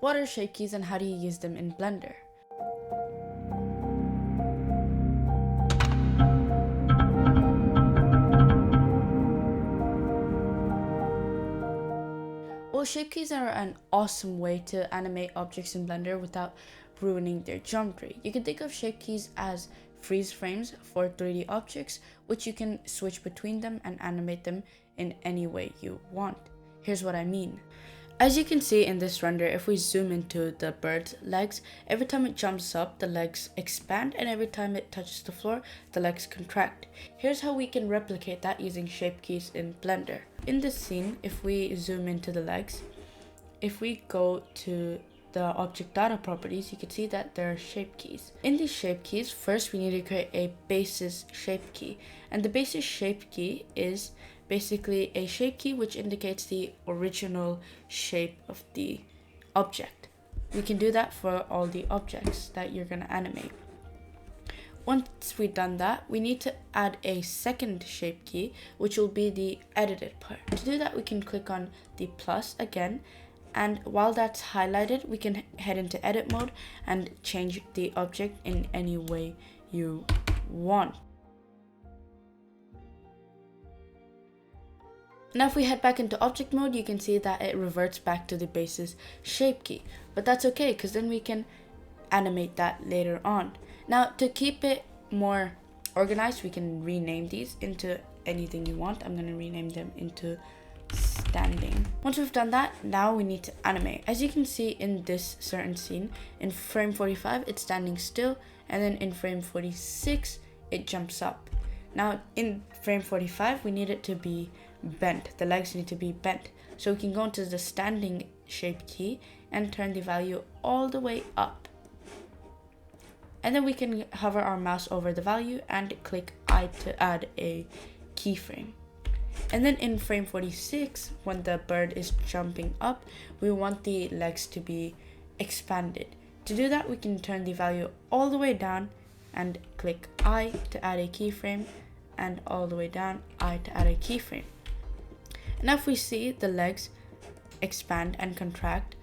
What are shape keys and how do you use them in Blender? Well, shape keys are an awesome way to animate objects in Blender without ruining their geometry. You can think of shape keys as freeze frames for 3D objects, which you can switch between them and animate them in any way you want. Here's what I mean. As you can see in this render, if we zoom into the bird's legs, every time it jumps up, the legs expand, and every time it touches the floor, the legs contract. Here's how we can replicate that using shape keys in Blender. In this scene, if we zoom into the legs, if we go to the object data properties, you can see that there are shape keys. In these shape keys, first we need to create a basis shape key. And the basis shape key is basically a shape key which indicates the original shape of the object. We can do that for all the objects that you're going to animate. Once we've done that, we need to add a second shape key, which will be the edited part. To do that, we can click on the plus again, and while that's highlighted, we can head into edit mode and change the object in any way you want. Now if we head back into object mode, you can see that it reverts back to the basis shape key, but that's okay because then we can animate that later on. Now to keep it more organized, we can rename these into anything you want. I'm going to rename them into standing. Once we've done that, now we need to animate. As you can see in this certain scene, in frame 45 it's standing still, and then in frame 46 it jumps up. Now in frame 45 we need it to be bent. The legs need to be bent. So we can go into the standing shape key and turn the value all the way up. And then we can hover our mouse over the value and click I to add a keyframe. And then in frame 46, when the bird is jumping up, we want the legs to be expanded. To do that, we can turn the value all the way down and click I to add a keyframe, and all the way down, I to add a keyframe. Now if we see the legs expand and contract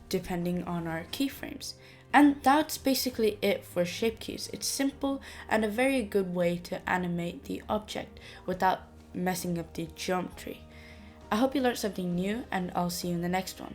depending on our keyframes. And that's basically it for shape keys. It's simple and a very good way to animate the object without messing up the geometry. I hope you learned something new, and I'll see you in the next one.